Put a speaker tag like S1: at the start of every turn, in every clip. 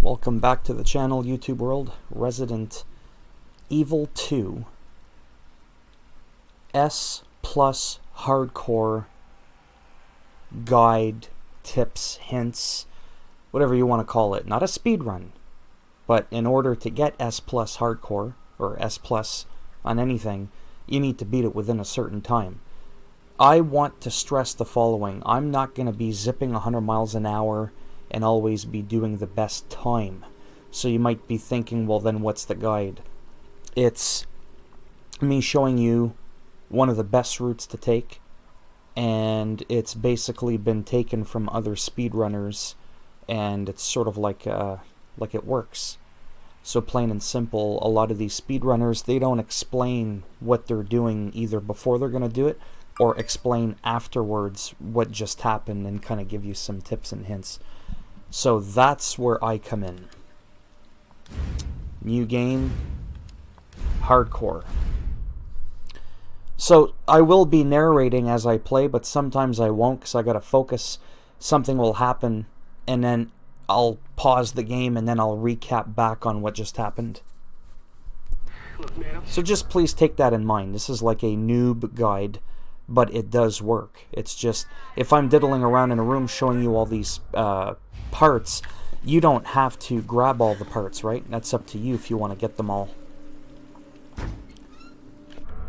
S1: Welcome back to the channel, YouTube world. Resident Evil 2 S plus hardcore guide, tips, hints, whatever you want to call it. Not a speed run, but in order to get S plus hardcore, or S plus on anything, you need to beat it within a certain time. I want to stress the following. I'm not going to be zipping 100 miles an hour and always be doing the best time. So you might be thinking, well then what's the guide? It's me showing you one of the best routes to take, and it's basically been taken from other speedrunners, and it's sort of like it works. So plain and simple, a lot of these speedrunners, they don't explain what they're doing either before they're going to do it, or explain afterwards what just happened and kind of give you some tips and hints. So that's where I come in. New game, hardcore. So I will be narrating as I play, but sometimes I won't because I gotta focus. Something will happen and then I'll pause the game and then I'll recap back on what just happened. So just please take that in mind. This is like a noob guide, but it does work. It's just, if I'm diddling around in a room showing you all these parts, you don't have to grab all the parts, right? That's up to you if you want to get them all.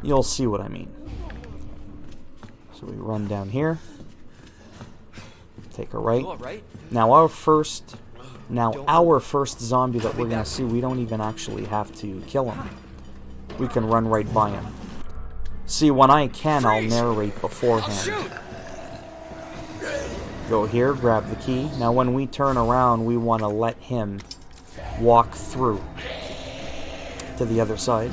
S1: You'll see what I mean. So we run down here, take a right. Now our first zombie that we're gonna see, we don't even actually have to kill him. We can run right by him. See, when I can, I'll narrate beforehand. Go here, grab the key. Now when we turn around, we want to let him walk through to the other side.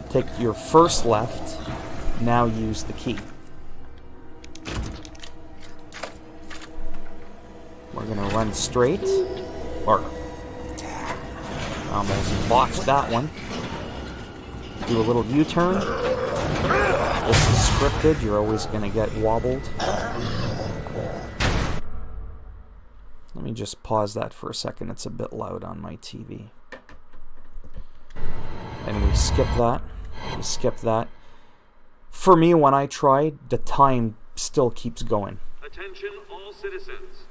S1: Take your first left, now use the key. We're going to run straight, or almost botched that one. Do a little U-turn. This is scripted, you're always going to get wobbled. Let me just pause that for a second, it's a bit loud on my TV. And we skip that. We skip that. For me, when I tried, the time still keeps going. Attention all citizens.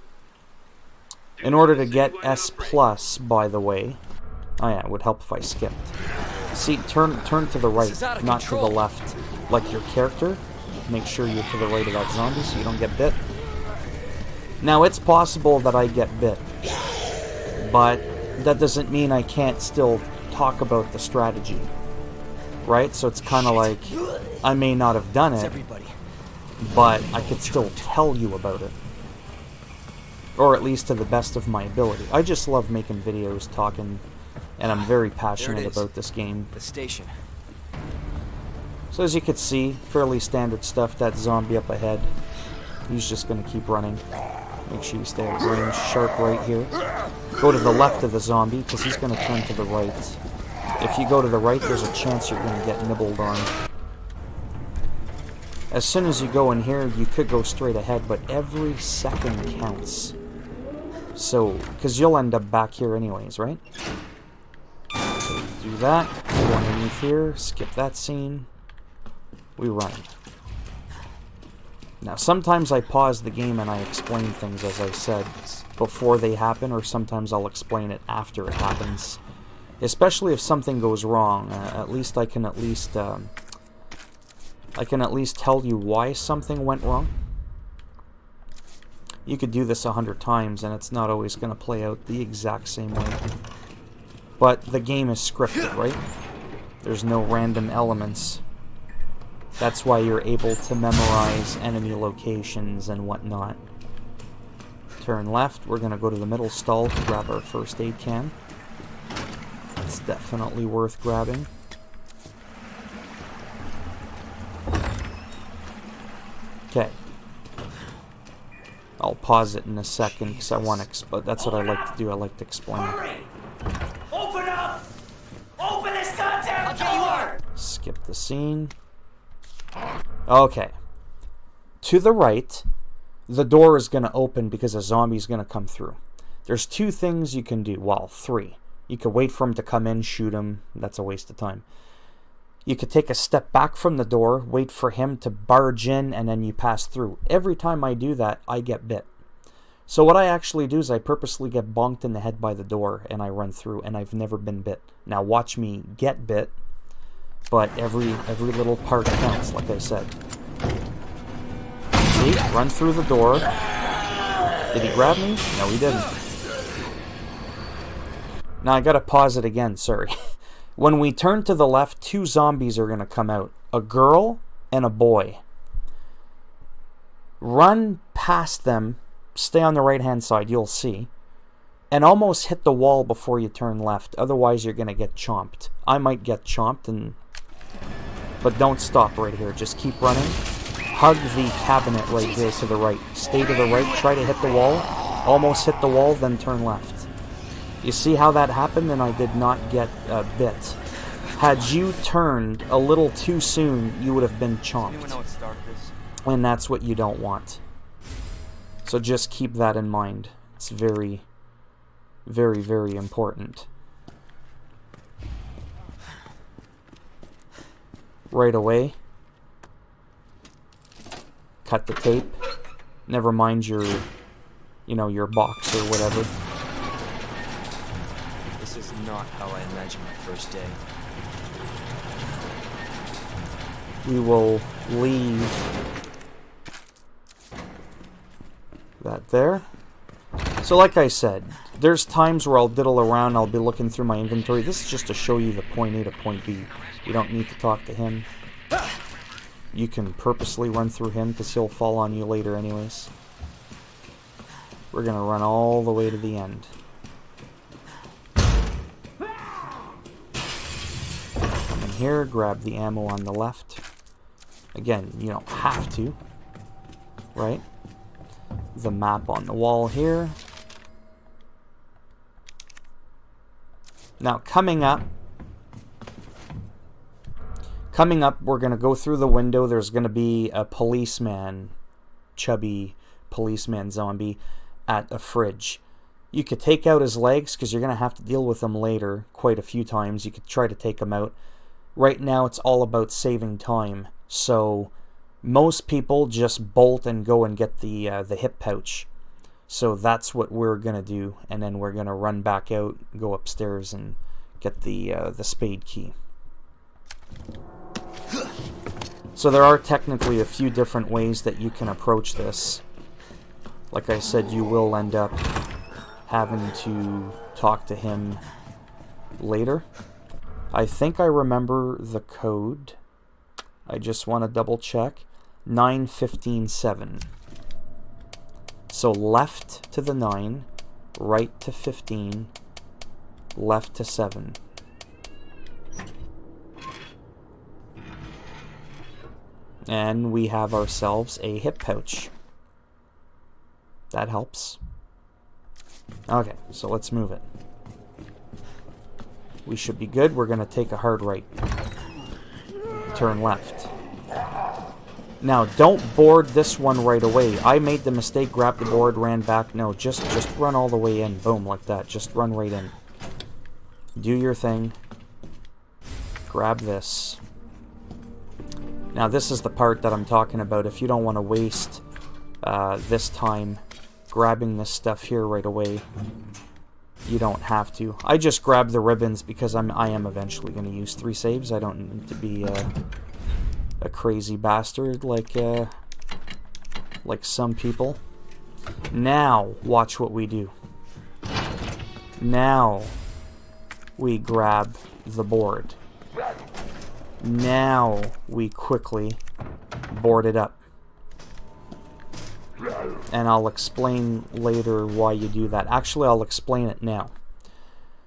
S1: In order to get S plus, by the way, oh yeah, it would help if I skipped. See, turn to the right, not to the left. Like your character, make sure you're to the right of that zombie so you don't get bit. Now, it's possible that I get bit, but that doesn't mean I can't still talk about the strategy, right? So it's kind of like, I may not have done it, but I could still tell you about it. Or at least to the best of my ability. I just love making videos, talking, and I'm very passionate about this game.
S2: The station.
S1: So as you can see, fairly standard stuff. That zombie up ahead, he's just going to keep running. Make sure you stay at range, sharp right here. Go to the left of the zombie, because he's going to turn to the right. If you go to the right, there's a chance you're going to get nibbled on. As soon as you go in here, you could go straight ahead, but every second counts. So, because you'll end up back here anyways, right? So do that, go underneath here, skip that scene. We run. Now, sometimes I pause the game and I explain things, as I said, before they happen, or sometimes I'll explain it after it happens. Especially if something goes wrong, at least I can at least tell you why something went wrong. You could do this 100 times, and it's not always going to play out the exact same way. But the game is scripted, right? There's no random elements. That's why you're able to memorize enemy locations and whatnot. Turn left. We're going to go to the middle stall to grab our first aid can. It's definitely worth grabbing. Okay. I'll pause it in a second because I want to that's what I like to do. I like to explain it.
S3: Open up! Open this goddamn door!
S1: Skip the scene. Okay. To the right, the door is going to open because a zombie is going to come through. There's two things you can do. Well, three. You could wait for him to come in, shoot him. That's a waste of time. You could take a step back from the door, wait for him to barge in, and then you pass through. Every time I do that, I get bit. So what I actually do is I purposely get bonked in the head by the door, and I run through, and I've never been bit. Now watch me get bit, but every little part counts, like I said. See? Run through the door. Did he grab me? No, he didn't. Now I gotta pause it again, sorry. When we turn to the left, two zombies are gonna come out. A girl and a boy. Run past them, stay on the right-hand side, you'll see, and almost hit the wall before you turn left. Otherwise, you're gonna get chomped. I might get chomped, but don't stop right here. Just keep running. Hug the cabinet right here to the right. Stay to the right, try to hit the wall. Almost hit the wall, then turn left. You see how that happened, and I did not get bit. Had you turned a little too soon, you would have been chomped. And that's what you don't want. So just keep that in mind. It's very, very, very important. Right away. Cut the tape. Never mind your, your box or whatever.
S2: This is not how I imagined my first day.
S1: We will leave that there. So like I said, there's times where I'll diddle around, I'll be looking through my inventory. This is just to show you the point A to point B. You don't need to talk to him. You can purposely run through him because he'll fall on you later anyways. We're going to run all the way to the end. And here, grab the ammo on the left. Again, you don't have to, right? The map on the wall here. Now, coming up, we're going to go through the window. There's going to be a policeman, chubby policeman zombie, at a fridge. You could take out his legs because you're going to have to deal with them later quite a few times. You could try to take him out. Right now, it's all about saving time. So most people just bolt and go and get the hip pouch. So that's what we're going to do. And then we're going to run back out, go upstairs, and get the spade key. So there are technically a few different ways that you can approach this. Like I said, you will end up having to talk to him later. I think I remember the code. I just want to double check. 9-15-7. So left to the 9, right to 15, left to 7. And we have ourselves a hip pouch. That helps. Okay, so let's move it. We should be good. We're going to take a hard right. Turn left. Now, don't board this one right away. I made the mistake, grabbed the board, ran back. No, just run all the way in. Boom, like that. Just run right in. Do your thing. Grab this. Now, this is the part that I'm talking about. If you don't want to waste this time grabbing this stuff here right away, you don't have to. I just grabbed the ribbons because I am eventually going to use 3 saves. I don't need to be a crazy bastard like some people. Now, watch what we do. Now, we grab the board. Now, we quickly board it up. And I'll explain later why you do that. Actually, I'll explain it now.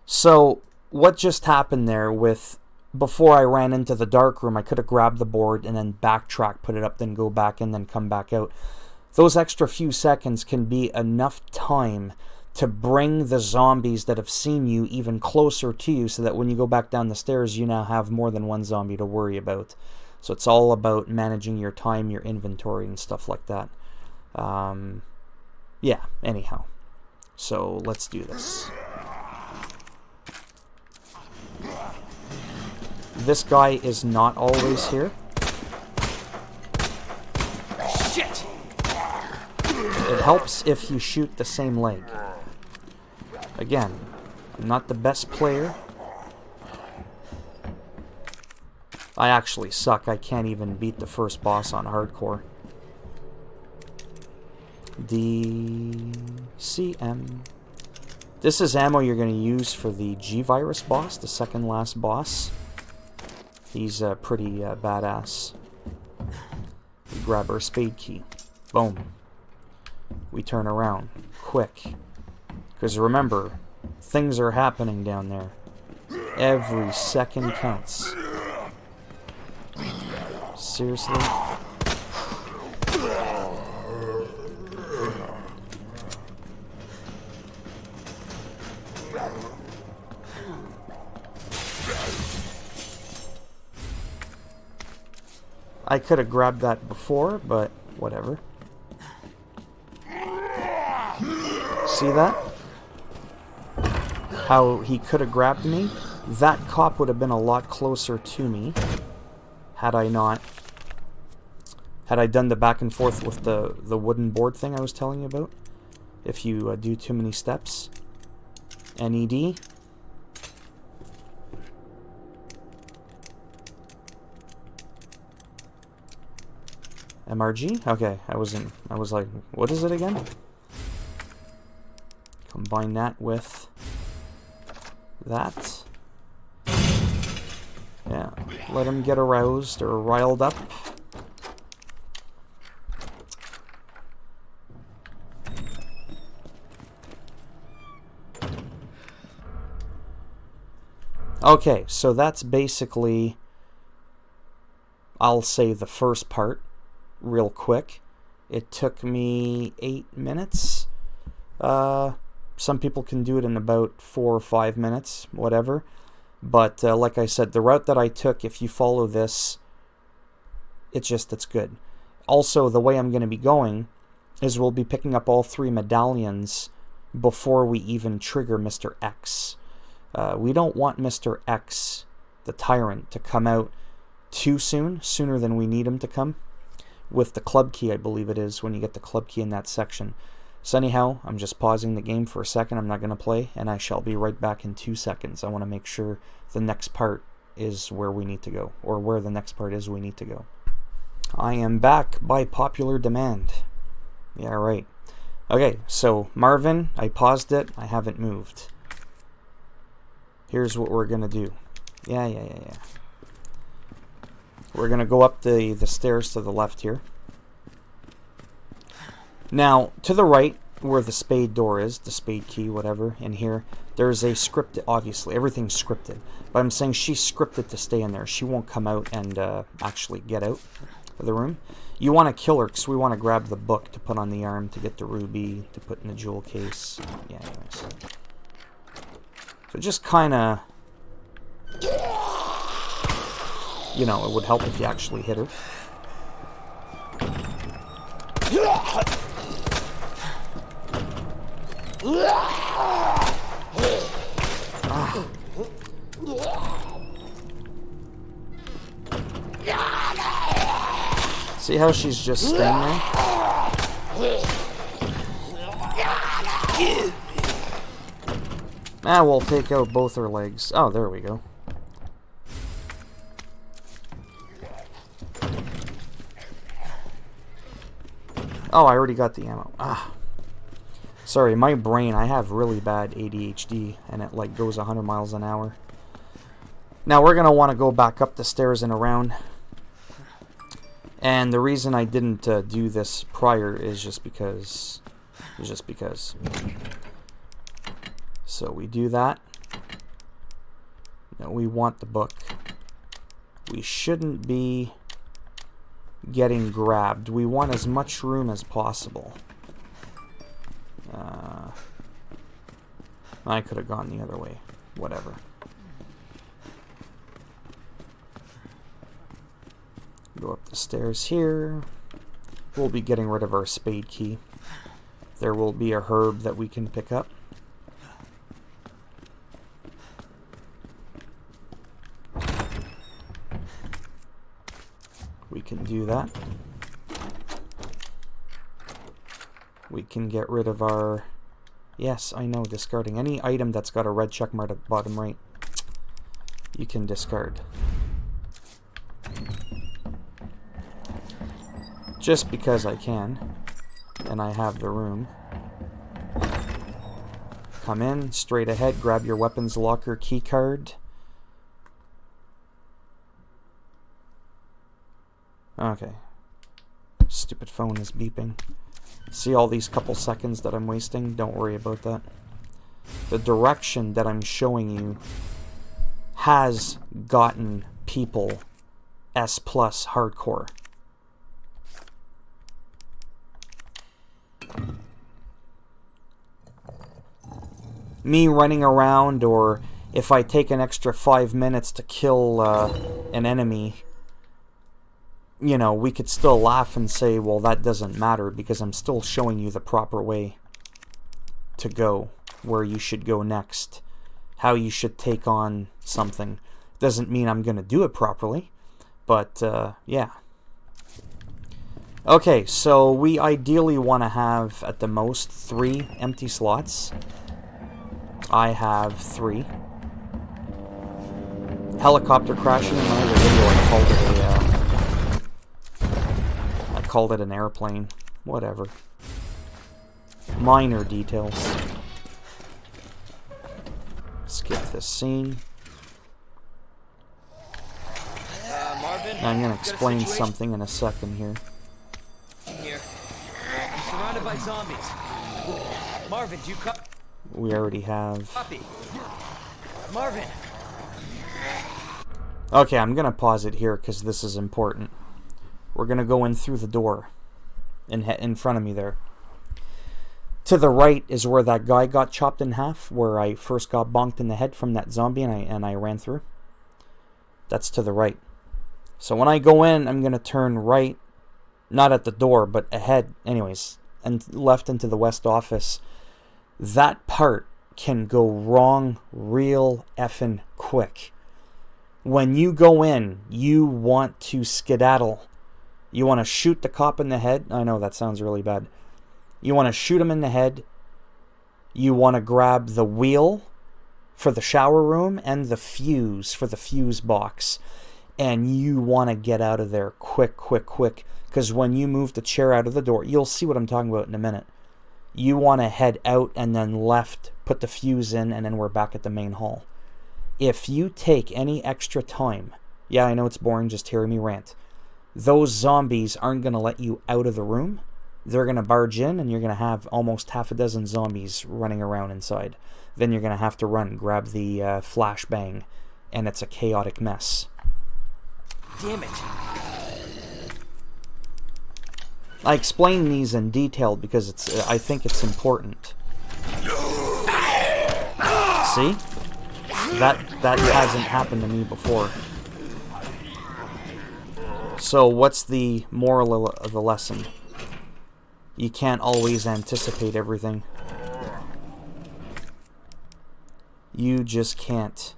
S1: So, what just happened there with... Before I ran into the dark room, I could have grabbed the board and then backtrack, put it up, then go back and then come back out. Those extra few seconds can be enough time to bring the zombies that have seen you even closer to you so that when you go back down the stairs, you now have more than one zombie to worry about. So it's all about managing your time, your inventory, and stuff like that. Yeah, anyhow. So let's do this. This guy is not always here.
S3: Shit!
S1: It helps if you shoot the same leg. Again, I'm not the best player. I actually suck. I can't even beat the first boss on hardcore. DCM. This is ammo you're going to use for the G-Virus boss, the second last boss. He's pretty badass. We grab our spade key. Boom. We turn around. Quick. Because remember, things are happening down there. Every second counts. Seriously? I could have grabbed that before, but whatever. See that? How he could have grabbed me? That cop would have been a lot closer to me had I not... Had I done the back and forth with the wooden board thing I was telling you about. If you do too many steps. NED. MRG? Okay, I was like, what is it again? Combine that with that. Yeah, let him get aroused or riled up. Okay, so that's basically, I'll say the first part real quick. It took me 8 minutes. Some people can do it in about 4 or 5 minutes, whatever. But like I said, the route that I took, if you follow this, it's good. Also, the way I'm going to be going is we'll be picking up all 3 medallions before we even trigger Mr. X. We don't want Mr. X, the tyrant, to come out too soon, sooner than we need him to come. With the club key, I believe it is, when you get the club key in that section. So anyhow, I'm just pausing the game for a second. I'm not going to play, and I shall be right back in 2 seconds. I want to make sure the next part is where we need to go, or where the next part is we need to go. I am back by popular demand. Yeah, right. Okay, so Marvin, I paused it. I haven't moved. Here's what we're going to do. Yeah. We're going to go up the stairs to the left here. Now, to the right, where the spade door is, the spade key, whatever, in here, there's a script, obviously, everything's scripted. But I'm saying she's scripted to stay in there. She won't come out and actually get out of the room. You want to kill her, because we want to grab the book to put on the arm, to get the ruby, to put in the jewel case. Yeah, anyways. So just kind of... You know, it would help if you actually hit her. Ah. See how she's just staying there? Ah, we'll take out both her legs. Oh, there we go. Oh, I already got the ammo. Ah. Sorry, my brain, I have really bad ADHD, and it like goes 100 miles an hour. Now we're going to want to go back up the stairs and around. And the reason I didn't do this prior is just because. So we do that. Now we want the book. We shouldn't be getting grabbed. We want as much room as possible. I could have gone the other way. Whatever. Go up the stairs here. We'll be getting rid of our spade key. There will be a herb that we can pick up. We can do that. We can get rid of our... Yes, I know, discarding. Any item that's got a red check mark at the bottom right, you can discard. Just because I can, and I have the room. Come in, straight ahead, grab your weapons locker key card. Okay. Stupid phone is beeping. See all these couple seconds that I'm wasting? Don't worry about that. The direction that I'm showing you has gotten people S+ hardcore. Me running around, or if I take an extra 5 minutes to kill an enemy, you know, we could still laugh and say, well, that doesn't matter, because I'm still showing you the proper way to go, where you should go next, how you should take on something. Doesn't mean I'm going to do it properly, but yeah. Okay, so we ideally want to have at the most 3 empty slots. I have 3. Helicopter crashing in my other video, I called it an airplane. Whatever. Minor details. Skip this scene.
S2: Marvin,
S1: I'm going to explain something in a second here.
S2: Here. I'm surrounded by zombies. Marvin, do you
S1: We already have...
S2: copy? Marvin!
S1: Okay, I'm going to pause it here because this is important. We're going to go in through the door in front of me there. To the right is where that guy got chopped in half, where I first got bonked in the head from that zombie and I ran through. That's to the right. So when I go in, I'm going to turn right, not at the door, but ahead, anyways, and left into the west office. That part can go wrong real effing quick. When you go in, you want to skedaddle. You want to shoot the cop in the head. I know that sounds really bad. You want to shoot him in the head. You want to grab the wheel for the shower room and the fuse for the fuse box. And you want to get out of there quick, quick, quick. Because when you move the chair out of the door, you'll see what I'm talking about in a minute. You want to head out and then left, put the fuse in, and then we're back at the main hall. If you take any extra time, yeah, I know it's boring just hearing me rant, those zombies aren't going to let you out of the room. They're going to barge in, and you're going to have almost half a dozen zombies running around inside. Then you're going to have to run, grab the flashbang, and it's a chaotic mess.
S2: Damn it.
S1: I explain these in detail because I think it's important. See? That hasn't happened to me before. So what's the moral of the lesson? You can't always anticipate everything. You just can't.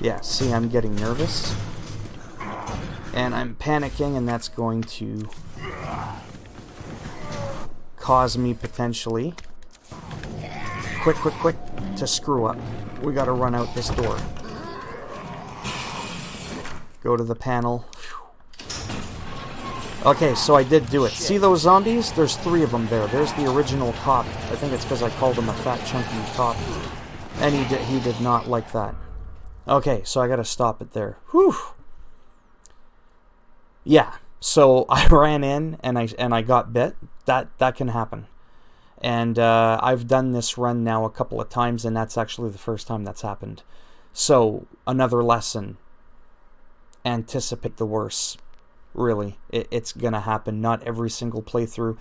S1: Yeah, see, I'm getting nervous. And I'm panicking, and that's going to cause me potentially quick to screw up. We gotta run out this door. Go to the panel. Okay, so I did do it. See those zombies? There's 3 of them there. There's the original cop. I think it's because I called him a fat, chunky cop. And he did not like that. Okay, so I gotta stop it there. Whew. Yeah, so I ran in and I got bit. That can happen. And I've done this run now a couple of times, and that's actually the first time that's happened. So, another lesson. Anticipate the worst. Really. It's gonna happen. Not every single playthrough.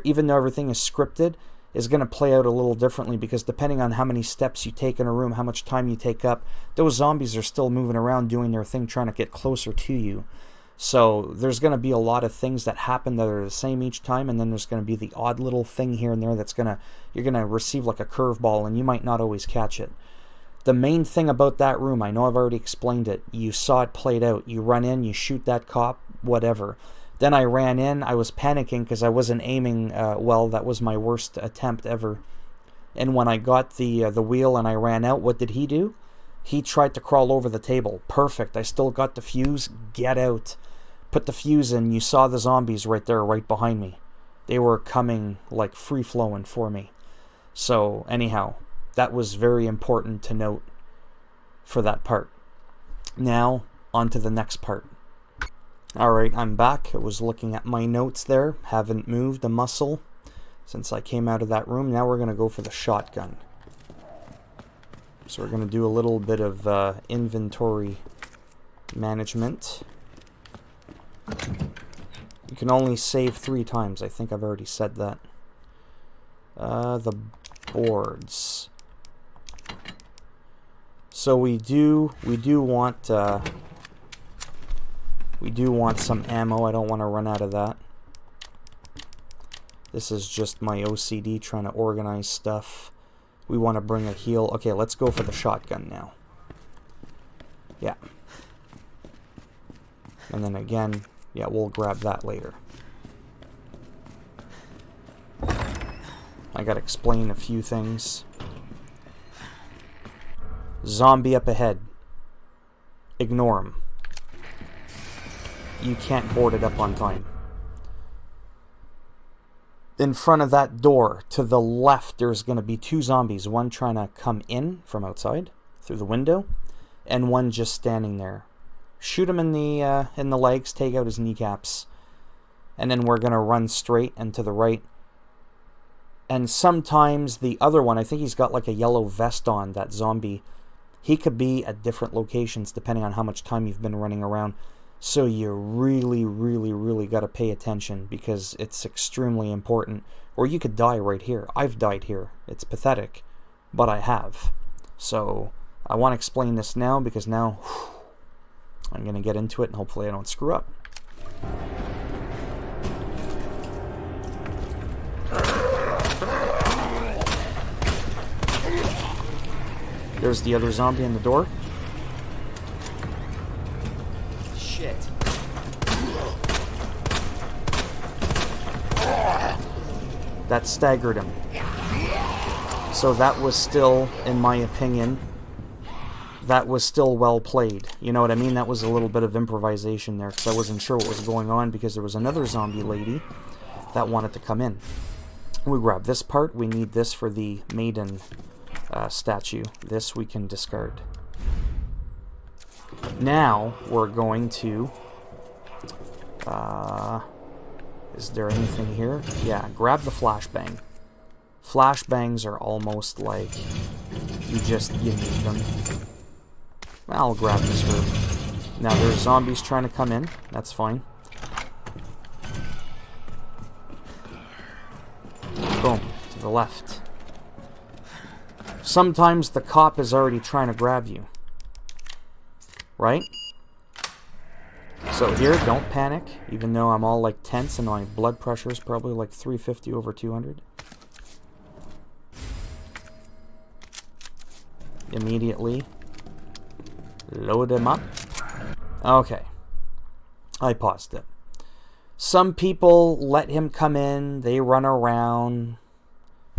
S1: Even though everything is scripted, is going to play out a little differently, because depending on how many steps you take in a room, how much time you take up, those zombies are still moving around doing their thing, trying to get closer to you. So there's going to be a lot of things that happen that are the same each time, and then there's going to be the odd little thing here and there that's you're going to receive like a curveball, and you might not always catch it. The main thing about that room, I know I've already explained it, you saw it played out. You run in, you shoot that cop, whatever. Then I ran in, I was panicking because I wasn't aiming well. That was my worst attempt ever. And when I got the wheel and I ran out, what did he do? He tried to crawl over the table. Perfect, I still got the fuse, get out. Put the fuse in, you saw the zombies right there, right behind me. They were coming like free-flowing for me. So anyhow, that was very important to note for that part. Now, on to the next part. Alright, I'm back. I was looking at my notes there. Haven't moved a muscle since I came out of that room. Now we're going to go for the shotgun. So we're going to do a little bit of inventory management. You can only save 3 times. I think I've already said that. The boards. So we do want some ammo. I don't want to run out of that. This is just my OCD trying to organize stuff. We want to bring a heal. Okay, let's go for the shotgun now. Yeah. And then again, yeah, we'll grab that later. I gotta explain a few things. Zombie up ahead. Ignore him. You can't board it up on time. In front of that door, to the left, there's going to be 2 zombies. One trying to come in from outside, through the window, and one just standing there. Shoot him in the legs, take out his kneecaps. And then we're going to run straight and to the right. And sometimes the other one, I think he's got like a yellow vest on, that zombie. He could be at different locations depending on how much time you've been running around. So you really, really, really got to pay attention, because it's extremely important. Or you could die right here. I've died here. It's pathetic, but I have. So I want to explain this now, because now I'm going to get into it and hopefully I don't screw up. There's the other zombie in the door.
S2: Shit.
S1: That staggered him. So that was still, in my opinion, that was still well played. You know what I mean? That was a little bit of improvisation there, because I wasn't sure what was going on, because there was another zombie lady that wanted to come in. We grab this part. We need this for the maiden statue. This we can discard. Now we're going to is there anything here? Yeah, grab the flashbang. Flashbangs are almost like you need them. I'll grab this room. Now there's zombies trying to come in. That's fine. Boom, to the left. Sometimes the cop is already trying to grab you. Right? So here, don't panic, even though I'm all like tense and my blood pressure is probably like 350 over 200. Immediately load him up. Okay. I paused it. Some people let him come in, they run around,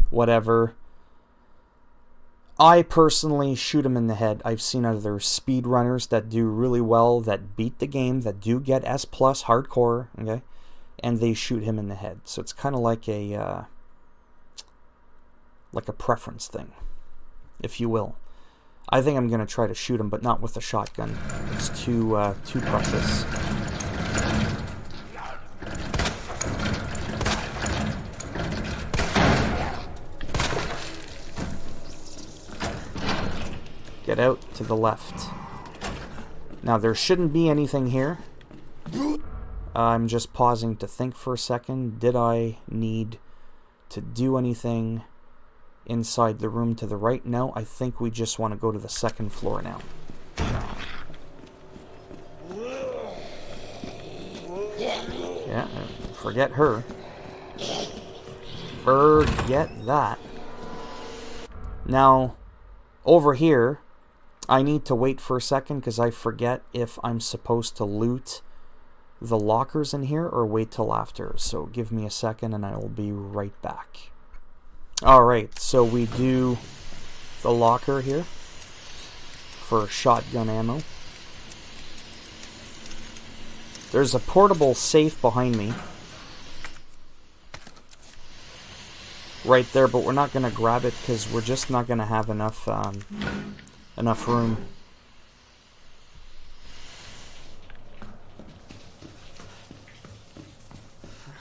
S1: whatever. I personally shoot him in the head. I've seen other speedrunners that do really well, that beat the game, that do get S+ hardcore, okay? And they shoot him in the head. So it's kind of like a preference thing, if you will. I think I'm going to try to shoot him, but not with a shotgun. It's too precious. Get out to the left. Now there shouldn't be anything here. I'm just pausing to think for a second. Did I need to do anything inside the room to the right. No, I think we just want to go to the second floor now. Yeah, forget her. Forget that. Now, over here, I need to wait for a second because I forget if I'm supposed to loot the lockers in here or wait till after. So give me a second and I will be right back. Alright, so we do the locker here for shotgun ammo. There's a portable safe behind me. Right there, but we're not going to grab it because we're just not going to have enough enough room.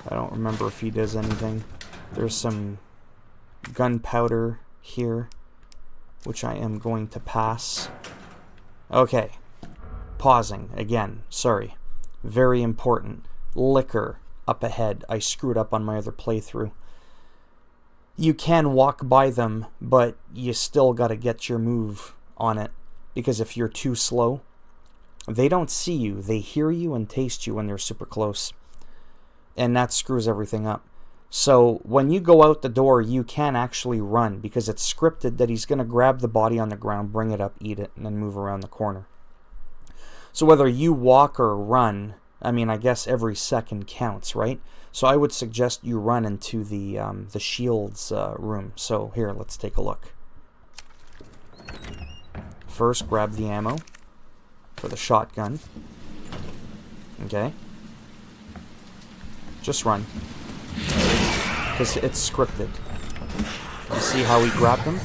S1: I don't remember if he does anything. There's some gunpowder here, which I am going to pass. Okay. Pausing again. Sorry. Very important. Liquor up ahead. I screwed up on my other playthrough. You can walk by them, but you still got to get your move on it, because if you're too slow, they don't see you. They hear you and taste you when they're super close. And that screws everything up. So when you go out the door, you can actually run, because it's scripted that he's going to grab the body on the ground, bring it up, eat it, and then move around the corner. So whether you walk or run, I mean, I guess every second counts, right? So I would suggest you run into the shields room. So here, let's take a look. First, grab the ammo for the shotgun. Okay. Just run. Because it's scripted. You see how he grabbed them?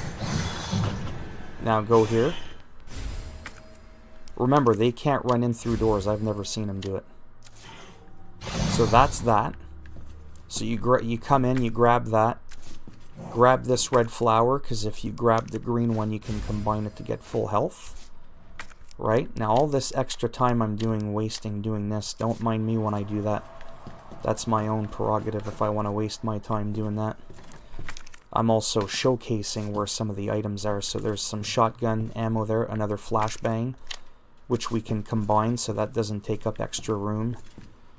S1: Now go here. Remember, they can't run in through doors. I've never seen them do it. So that's that. So you come in, you grab that. Grab this red flower, because if you grab the green one, you can combine it to get full health. Right? Now all this extra time I'm wasting doing this, don't mind me when I do that. That's my own prerogative if I want to waste my time doing that. I'm also showcasing where some of the items are. So there's some shotgun ammo there, another flashbang, which we can combine so that doesn't take up extra room.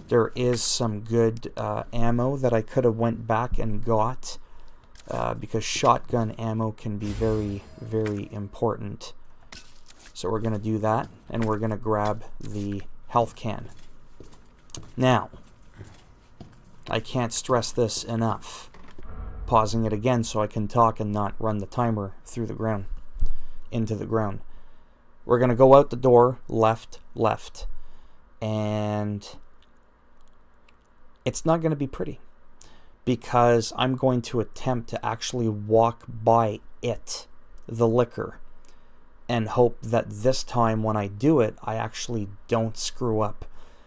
S1: There is some good ammo that I could have went back and got, because shotgun ammo can be very, very important. So we're going to do that, and we're going to grab the health can. Now, I can't stress this enough. Pausing it again so I can talk and not run the timer through the ground, into the ground. We're going to go out the door, left, left, and it's not going to be pretty, because I'm going to attempt to actually walk by it, the liquor, and hope that this time when I do it, I actually don't screw up.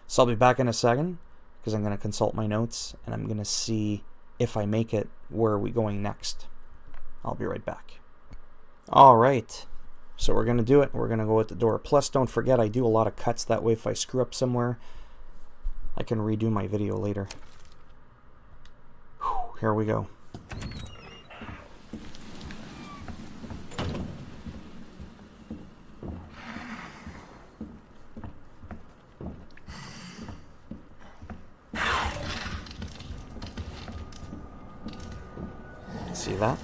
S1: So I'll be back in a second, because I'm going to consult my notes, and I'm going to see if I make it. Where are we going next? I'll be right back. Alright, so we're going to do it. We're going to go at the door. Plus, don't forget, I do a lot of cuts. That way, if I screw up somewhere, I can redo my video later. Whew, here we go. See that?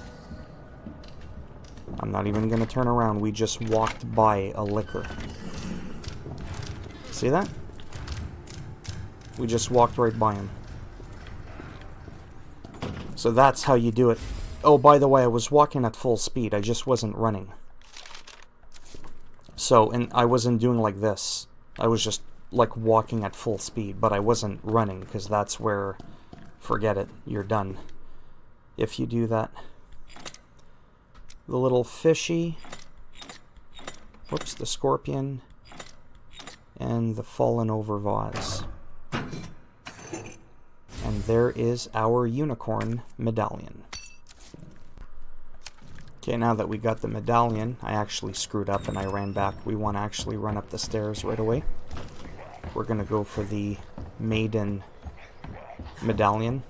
S1: I'm not even going to turn around. We just walked by a liquor. See that? We just walked right by him. So that's how you do it. Oh, by the way, I was walking at full speed. I just wasn't running. So, and I wasn't doing like this. I was just like walking at full speed, but I wasn't running, because that's where, forget it, you're done if you do that. The little fishy, whoops, the scorpion, and the fallen over vase. And there is our unicorn medallion. Okay, now that we got the medallion, I actually screwed up and I ran back. We want to actually run up the stairs right away. We're going to go for the maiden medallion.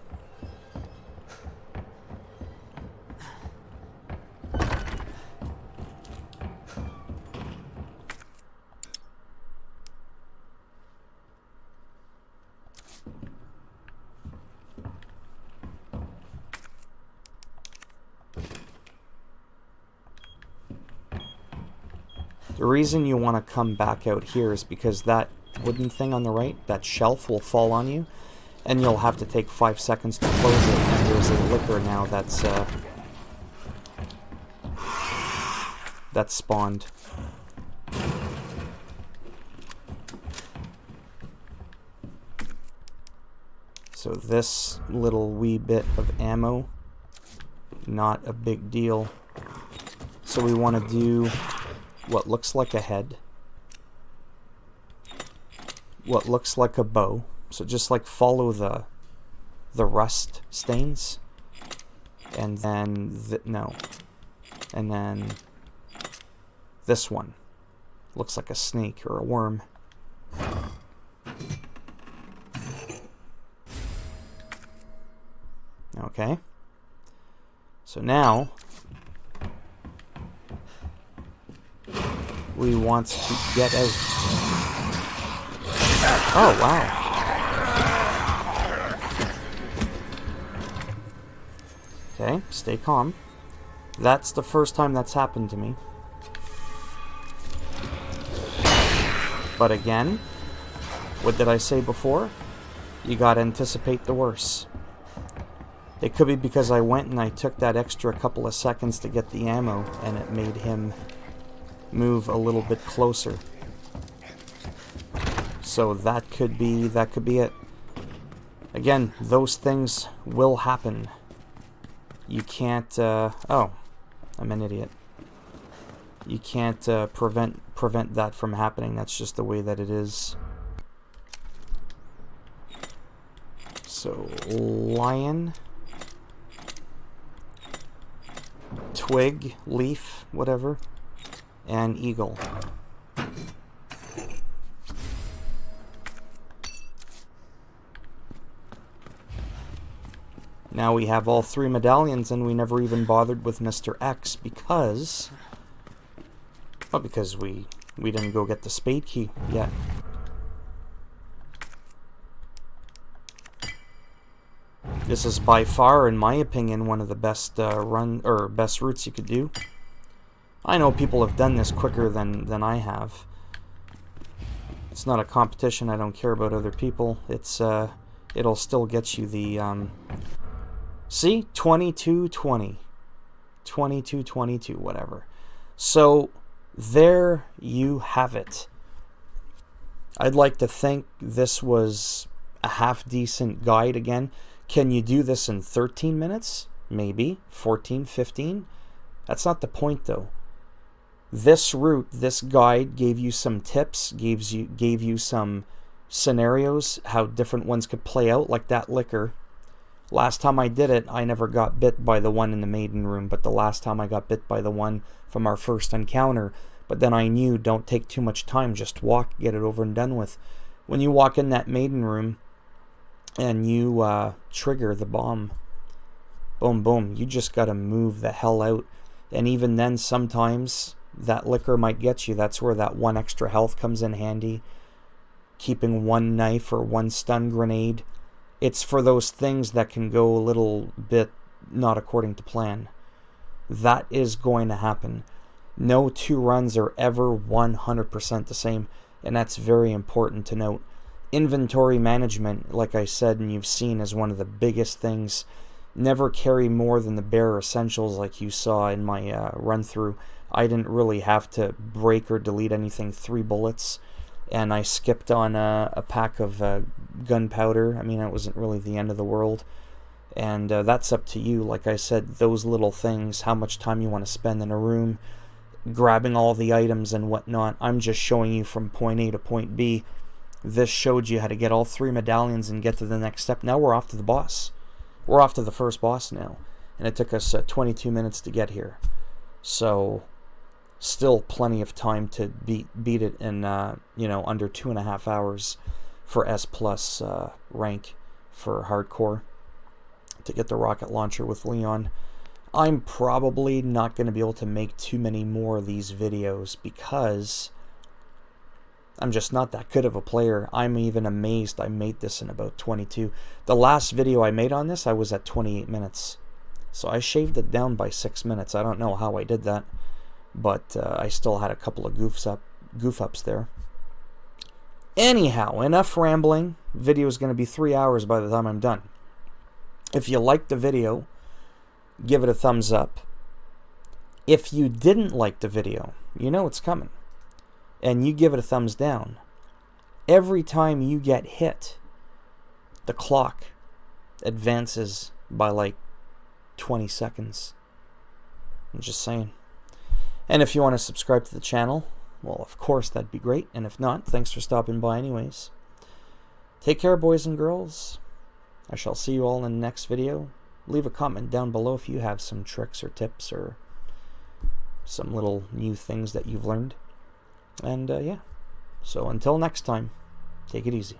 S1: The reason you want to come back out here is because that wooden thing on the right, that shelf, will fall on you, and you'll have to take 5 seconds to close it, and there's a liquor now that's spawned. So this little wee bit of ammo, not a big deal. So we want to do what looks like a head, what looks like a bow. So just like follow the rust stains, and then and then this one looks like a snake or a worm. Okay. So now we want to get out. Oh, wow. Okay, stay calm. That's the first time that's happened to me. But again, what did I say before? You gotta anticipate the worst. It could be because I went and I took that extra couple of seconds to get the ammo, and it made him move a little bit closer. So that could be it. Again, those things will happen. You can't, oh, I'm an idiot. You can't prevent that from happening. That's just the way that it is. So, lion, twig, leaf, whatever, and eagle. Now we have all 3 medallions, and we never even bothered with Mr. X because... well, because we didn't go get the spade key yet. This is by far, in my opinion, one of the best best routes you could do. I know people have done this quicker than I have. It's not a competition. I don't care about other people. It's it'll still get you the see, 22-20, 22-22, whatever. So there you have it. I'd like to think this was a half-decent guide again. Can you do this in 13 minutes? Maybe. 14, 15? That's not the point, though. This route, this guide gave you some tips, gave you some scenarios, how different ones could play out, like that liquor. Last time I did it, I never got bit by the one in the maiden room, but the last time I got bit by the one from our first encounter. But then I knew, don't take too much time, just walk, get it over and done with. When you walk in that maiden room and you trigger the bomb, boom, boom, you just gotta move the hell out. And even then, sometimes that liquor might get you. That's where that 1 extra health comes in handy. Keeping 1 knife or 1 stun grenade. It's for those things that can go a little bit not according to plan. That is going to happen. No 2 runs are ever 100% the same, and that's very important to note. Inventory management, like I said and you've seen, is one of the biggest things. Never carry more than the bare essentials, like you saw in my run-through. I didn't really have to break or delete anything. 3 bullets. And I skipped on a pack of gunpowder. I mean, it wasn't really the end of the world. And that's up to you. Like I said, those little things, how much time you want to spend in a room, grabbing all the items and whatnot. I'm just showing you from point A to point B. This showed you how to get all 3 medallions and get to the next step. Now we're off to the boss. We're off to the first boss now. And it took us 22 minutes to get here. So... still plenty of time to beat it in under 2.5 hours for S+ rank for hardcore to get the rocket launcher with Leon. I'm probably not going to be able to make too many more of these videos because I'm just not that good of a player. I'm even amazed I made this in about 22. The last video I made on this, I was at 28 minutes. So I shaved it down by 6 minutes. I don't know how I did that. but I still had a couple of goof ups there. Anyhow, enough rambling. Video is going to be 3 hours by the time I'm done. If you liked the video, give it a thumbs up. If you didn't like the video, you know it's coming, and you give it a thumbs down, every time you get hit, the clock advances by like 20 seconds. I'm just saying. And if you want to subscribe to the channel, well, of course, that'd be great. And if not, thanks for stopping by anyways. Take care, boys and girls. I shall see you all in the next video. Leave a comment down below if you have some tricks or tips or some little new things that you've learned. And yeah, so until next time, take it easy.